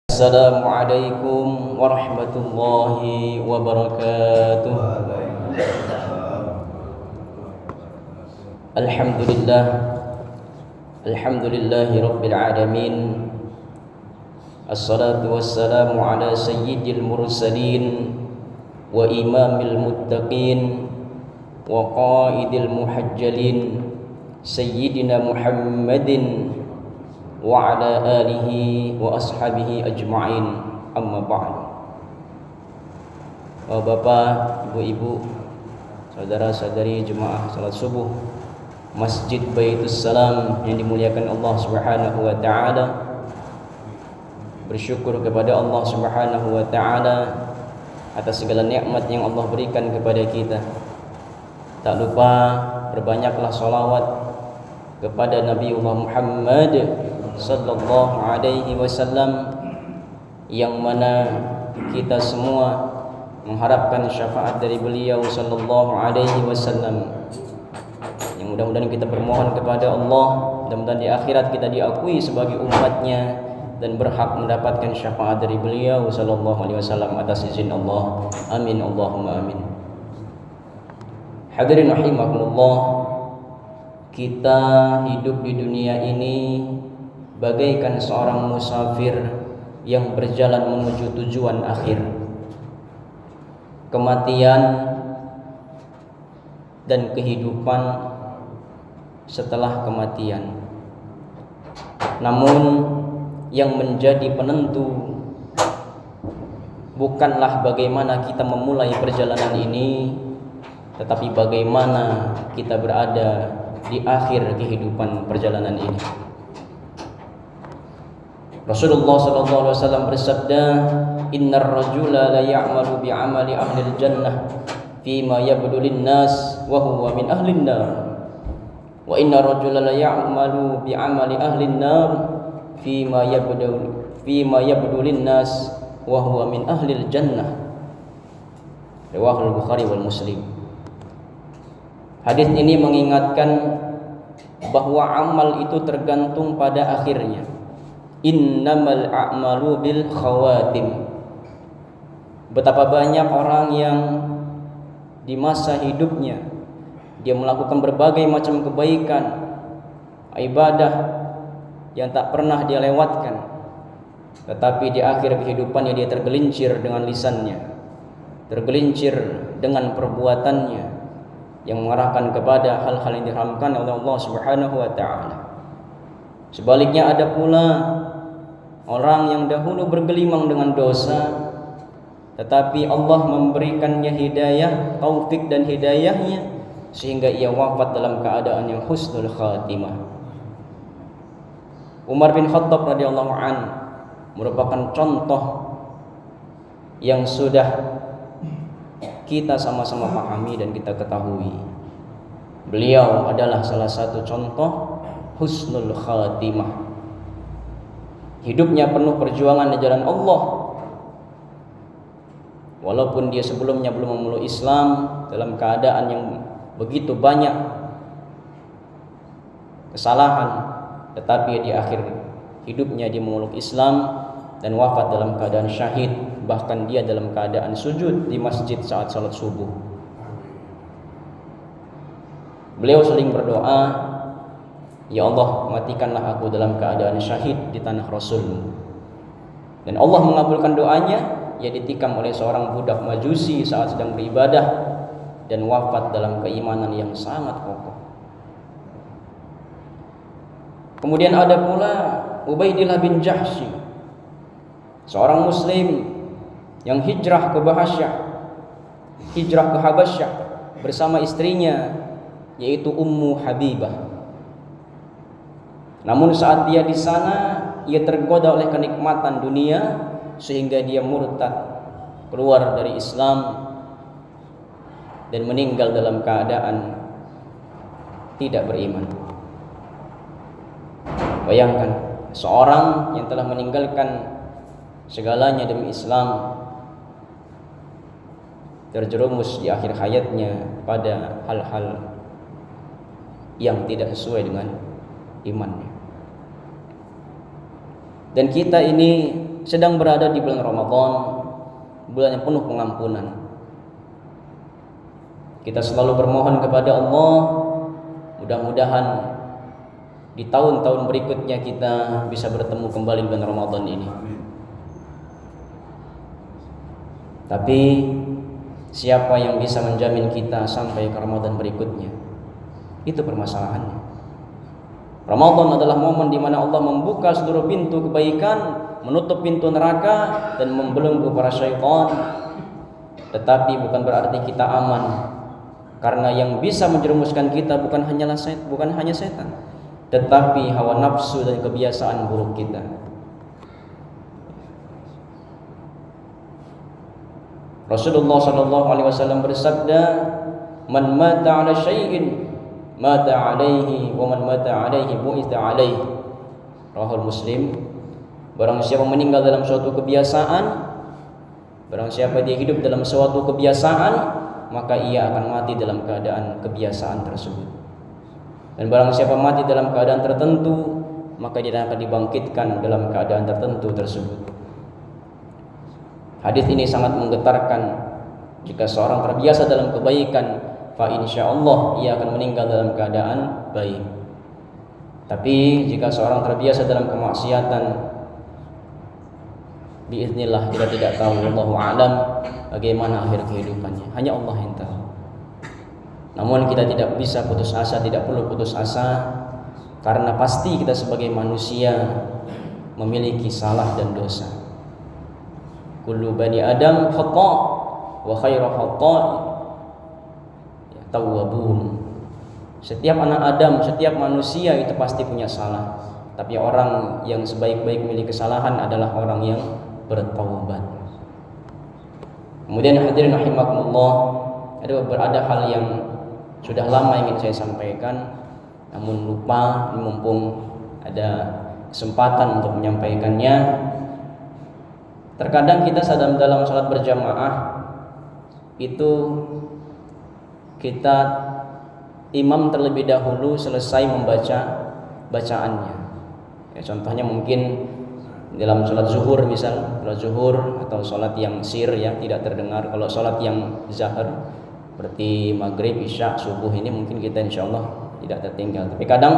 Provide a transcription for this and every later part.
Assalamualaikum warahmatullahi wabarakatuh. Alhamdulillah, alhamdulillahi rabbil alamin. Assalatu wassalamu ala sayyidil mursalin wa imamil muttaqin wa qaidil muhajjalin sayyidina Muhammadin wa ala alihi wa ashabihi ajma'in, amma ba'du. Bapak, ibu-ibu, saudara-saudari jemaah salat subuh Masjid Baitus Salam yang dimuliakan Allah Subhanahu wa taala, bersyukur kepada Allah Subhanahu wa taala atas segala nikmat yang Allah berikan kepada kita. Tak lupa berbanyaklah salawat kepada Nabiullah Muhammad sallallahu alaihi wasallam, yang mana kita semua mengharapkan syafaat dari beliau sallallahu alaihi wasallam. Yang mudah-mudahan kita bermohon kepada Allah, mudah-mudahan di akhirat kita diakui sebagai umatnya dan berhak mendapatkan syafaat dari beliau sallallahu alaihi wasallam atas izin Allah. Amin, Allahumma amin. Hadirin rahimakumullah, kita hidup di dunia ini bagaikan seorang musafir yang berjalan menuju tujuan akhir, kematian dan kehidupan setelah kematian. Namun yang menjadi penentu bukanlah bagaimana kita memulai perjalanan ini, tetapi bagaimana kita berada di akhir kehidupan perjalanan ini. Rasulullah sallallahu alaihi wasallam bersabda, "Innar rajula la ya'malu bi'amali ahli al-jannah fima yabdu lin-nas wa huwa min ahli an-nar. Wa innar rajula la ya'malu bi'amali ahli an-nar fima yabdu lin-nas wa huwa min ahli al-jannah." Riwayat Al-Bukhari wal Muslim. Hadis ini mengingatkan bahwa amal itu tergantung pada akhirnya. Innamal a'malu bil khawatim. Betapa banyak orang yang di masa hidupnya dia melakukan berbagai macam kebaikan, ibadah yang tak pernah dia lewatkan, tetapi di akhir kehidupannya dia tergelincir dengan lisannya, tergelincir dengan perbuatannya yang mengarahkan kepada hal-hal yang diharamkan oleh Allah Subhanahu wa taala. Sebaliknya ada pula orang yang dahulu bergelimang dengan dosa, tetapi Allah memberikannya hidayah, taufik dan hidayahnya, sehingga ia wafat dalam keadaan yang husnul khatimah. Umar bin Khattab radhiyallahu an merupakan contoh yang sudah kita sama-sama pahami dan kita ketahui. Beliau adalah salah satu contoh husnul khatimah. Hidupnya penuh perjuangan di jalan Allah. Walaupun dia sebelumnya belum memeluk Islam, dalam keadaan yang begitu banyak kesalahan, tetapi di akhir hidupnya dia memeluk Islam dan wafat dalam keadaan syahid. Bahkan dia dalam keadaan sujud di masjid saat salat subuh. Beliau sering berdoa, "Ya Allah, matikanlah aku dalam keadaan syahid di tanah Rasul." Dan Allah mengabulkan doanya. Ia ditikam oleh seorang budak Majusi saat sedang beribadah dan wafat dalam keimanan yang sangat kokoh. Kemudian ada pula Ubaidillah bin Jahsy, seorang muslim yang hijrah ke Habasyah bersama istrinya, yaitu Ummu Habibah. Namun saat dia di sana, ia tergoda oleh kenikmatan dunia sehingga dia murtad, keluar dari Islam dan meninggal dalam keadaan tidak beriman. Bayangkan seorang yang telah meninggalkan segalanya demi Islam terjerumus di akhir hayatnya pada hal-hal yang tidak sesuai dengan imannya. Dan kita ini sedang berada di bulan Ramadan, bulan yang penuh pengampunan. Kita selalu bermohon kepada Allah, mudah-mudahan di tahun-tahun berikutnya kita bisa bertemu kembali bulan Ramadan ini. Tapi siapa yang bisa menjamin kita sampai ke Ramadan berikutnya? Itu permasalahannya. Ramadan adalah momen di mana Allah membuka seluruh pintu kebaikan, menutup pintu neraka dan membelenggu para syaitan. Tetapi bukan berarti kita aman, karena yang bisa menjerumuskan kita bukan hanya setan, tetapi hawa nafsu dan kebiasaan buruk kita. Rasulullah SAW bersabda, "Man mata 'ala syai'in mata 'alaihi wa man mata 'alaihi bu'itsa 'alaihi." Rahul Muslim. Barang siapa meninggal dalam suatu kebiasaan, barang siapa dia hidup dalam suatu kebiasaan, maka ia akan mati dalam keadaan kebiasaan tersebut. Dan barang siapa mati dalam keadaan tertentu, maka dia akan dibangkitkan dalam keadaan tertentu tersebut. Hadis ini sangat menggetarkan. Jika seorang terbiasa dalam kebaikan, fa insyaallah ia akan meninggal dalam keadaan baik. Tapi jika seorang terbiasa dalam kemaksiatan, biiznillah kita tidak tahu, wallahu a'lam, bagaimana akhir kehidupannya. Hanya Allah yang tahu. Namun kita tidak bisa putus asa, tidak perlu putus asa, karena pasti kita sebagai manusia memiliki salah dan dosa. Kullu bani Adam khata' wa khairu khata'i tawwabun. Setiap anak Adam, setiap manusia itu pasti punya salah. Tapi orang yang sebaik-baik memiliki kesalahan adalah orang yang bertaubat. Kemudian hadirin rahimakumullah, ada hal yang sudah lama ingin saya sampaikan, namun lupa, mumpung ada kesempatan untuk menyampaikannya. Terkadang kita dalam salat berjamaah itu kita imam terlebih dahulu selesai membaca bacaannya. Ya, contohnya mungkin dalam salat zuhur, misal salat zuhur atau salat yang sir ya tidak terdengar. Kalau salat yang zahar seperti maghrib, isya, subuh ini mungkin kita insyaallah tidak tertinggal. Tapi kadang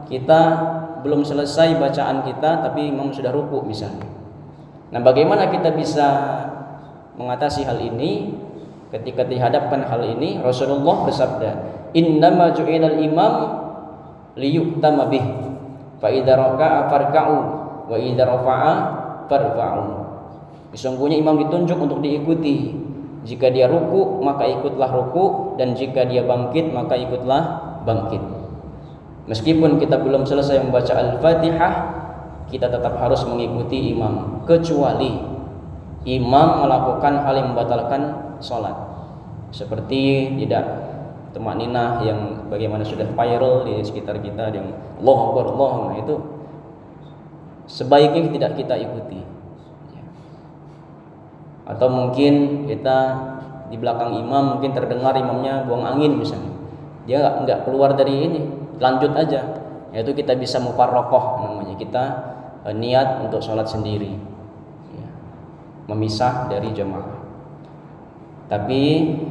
kita belum selesai bacaan kita tapi imam sudah ruku misalnya. Nah, bagaimana kita bisa mengatasi hal ini? Ketika dihadapkan hal ini, Rasulullah bersabda, "Innama ju'ilal imam liyu'tama bih, fa idza raka'a farka'u wa idza rafa'a farfa'u." Sesungguhnya imam ditunjuk untuk diikuti. Jika dia ruku, maka ikutlah ruku, dan jika dia bangkit, maka ikutlah bangkit. Meskipun kita belum selesai membaca Al-Fatihah, kita tetap harus mengikuti imam, kecuali imam melakukan hal yang membatalkan sholat, seperti tidak tumakninah yang bagaimana sudah viral di sekitar kita, yang Allahu Akbar, nah itu sebaiknya tidak kita ikuti. Atau mungkin kita di belakang imam, mungkin terdengar imamnya buang angin misalnya, dia nggak keluar dari ini, lanjut aja, yaitu kita bisa mufarraqah namanya, kita niat untuk sholat sendiri ya, memisah dari jamaah. Tapi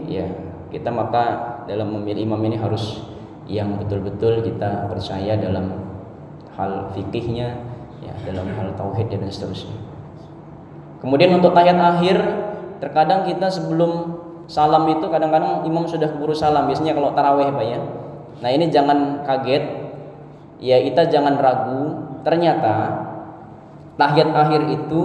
ya kita maka dalam memilih imam ini harus yang betul-betul kita percaya dalam hal fikihnya ya, dalam hal tauhid dan seterusnya. Kemudian untuk tahiyat akhir, terkadang kita sebelum salam itu kadang-kadang imam sudah keburu salam, biasanya kalau tarawih Pak ya. Nah ini jangan kaget ya, kita jangan ragu, ternyata tahiyat akhir itu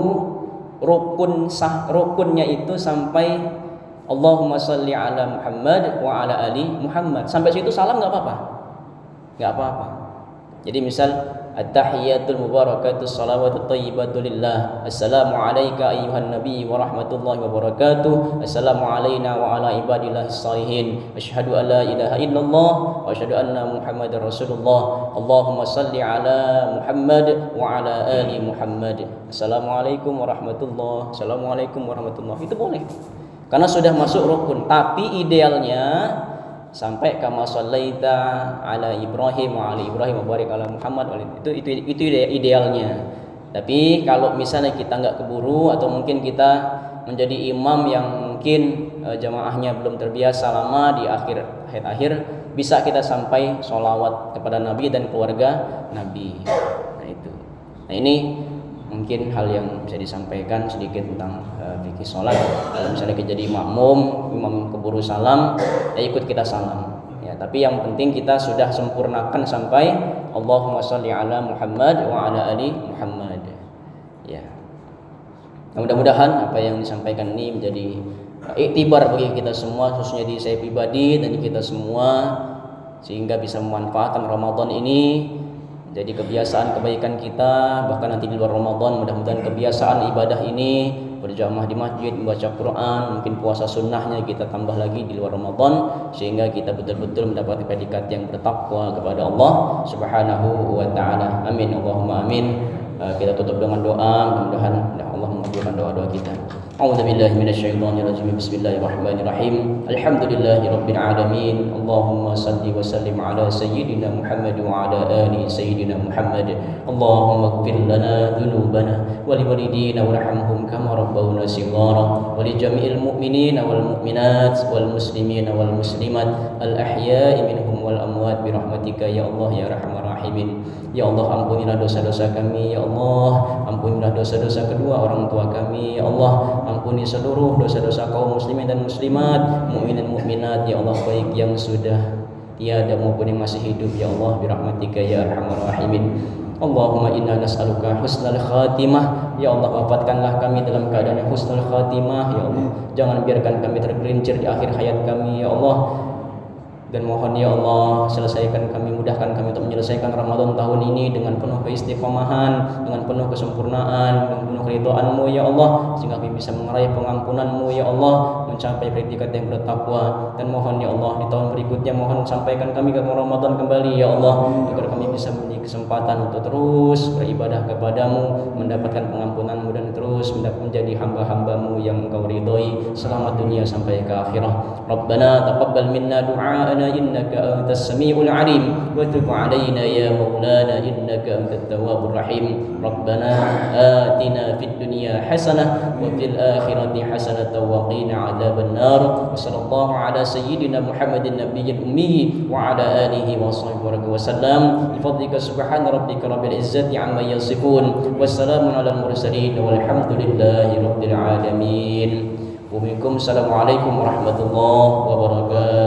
rukunnya itu sampai Allahumma shalli ala Muhammad wa ala ali Muhammad. Sampai situ salam enggak apa-apa. Enggak apa-apa. Jadi misal at-tahiyatul mubarakatus salawatut thayyibatu lillah. Assalamu alayka ayyuhan nabiy wa rahmatullahi wa barakatuh. Assalamu alayna wa ala ibadillahis shalihin. Asyhadu an la ilaha illallah wa asyhadu anna Muhammadar Rasulullah. Allahumma shalli ala Muhammad wa ala ali Muhammad. Assalamualaikum warahmatullahi. Assalamualaikum warahmatullahi. Itu boleh. Karena sudah masuk rukun. Tapi idealnya sampai kama shallaita ala Ibrahim wa ala Ibrahim wa barik ala Muhammad, itu idealnya. Tapi kalau misalnya kita nggak keburu atau mungkin kita menjadi imam yang mungkin jamaahnya belum terbiasa lama di akhir bisa kita sampai sholawat kepada Nabi dan keluarga Nabi. Nah itu. Nah ini mungkin hal yang bisa disampaikan sedikit tentang fikih sholat. Kalau misalnya kita jadi makmum, imam keburu salam, ya ikut kita salam. Ya, tapi yang penting kita sudah sempurnakan sampai Allahumma sholli ala Muhammad wa ala ali Muhammad. Ya. Nah, mudah-mudahan apa yang disampaikan ini menjadi iktibar bagi kita semua, khususnya di saya pribadi dan di kita semua, sehingga bisa memanfaatkan Ramadan ini jadi kebiasaan kebaikan kita, bahkan nanti di luar Ramadan mudah-mudahan kebiasaan ibadah ini berjamaah di masjid, membaca Quran, mungkin puasa sunnahnya kita tambah lagi di luar Ramadan, sehingga kita betul-betul mendapat predikat yang bertakwa kepada Allah Subhanahu wa taala. Amin Allahumma amin. Kita tutup dengan doa, mudah-mudahan Allah mengabulkan doa-doa kita. A'udzubillahi minasyaitonirrajim. Bismillahirrahmanirrahim. Alhamdulillahirabbil alamin. Allahumma shalli wa sallim ala sayyidina Muhammad wa ala ali sayyidina Muhammad. Allahumma ighfir lana dhunubana wa liwalidina warhamhum kama rabbawna shighara wa li jami'il mu'minina wal mu'minat wal muslimina wal muslimat al ahya'i minhum wal amwat bi rahmatika ya Allah ya arhamar rahimin. Ya Allah, ampunilah dosa-dosa kami. Ya Allah, ampunilah dosa-dosa kedua orang tua kami. Ya Allah, ampuni seluruh dosa-dosa kaum muslimin dan muslimat, mukmin dan mukminat. Ya Allah, baik yang sudah tiada maupun yang masih hidup. Ya Allah, birahmatika ya arhamar rahimin. Allahumma inna nas'aluka husnal khatimah. Ya Allah, wafatkanlah kami dalam keadaan yang husnul khatimah. Ya Allah, jangan biarkan kami tergelincir di akhir hayat kami. Ya Allah, dan mohon ya Allah, selesaikan kami, mudahkan kami untuk menyelesaikan Ramadan tahun ini dengan penuh keistiqomahan, dengan penuh kesempurnaan, dengan penuh keridhaan-Mu ya Allah, sehingga kami bisa meraih pengampunan-Mu ya Allah, mencapai predikat yang bertakwa. Dan mohon ya Allah, di tahun berikutnya mohon sampaikan kami ke Ramadan kembali ya Allah, agar kami bisa memiliki kesempatan untuk terus beribadah kepadamu, mendapatkan pengampunan-Mu dan terus menjadi hamba-hamba-Mu yang Engkau ridhoi selamat dunia sampai ke akhirah. Rabbana taqabbal minna du'a إنك أنت السميع العليم وتب علينا يا مولانا إنك أنت التواب الرحيم ربنا آتنا في الدنيا حسنة وفي الآخرة حسنة وقنا عذاب النار وصلى الله على سيدنا محمد النبي الأمي وعلى آله وصحبه وسلم بفضلك سبحان ربك رب العزة عما يصفون والسلام على المرسلين والحمد لله رب العالمين ومنكم السلام عليكم ورحمة الله وبركاته.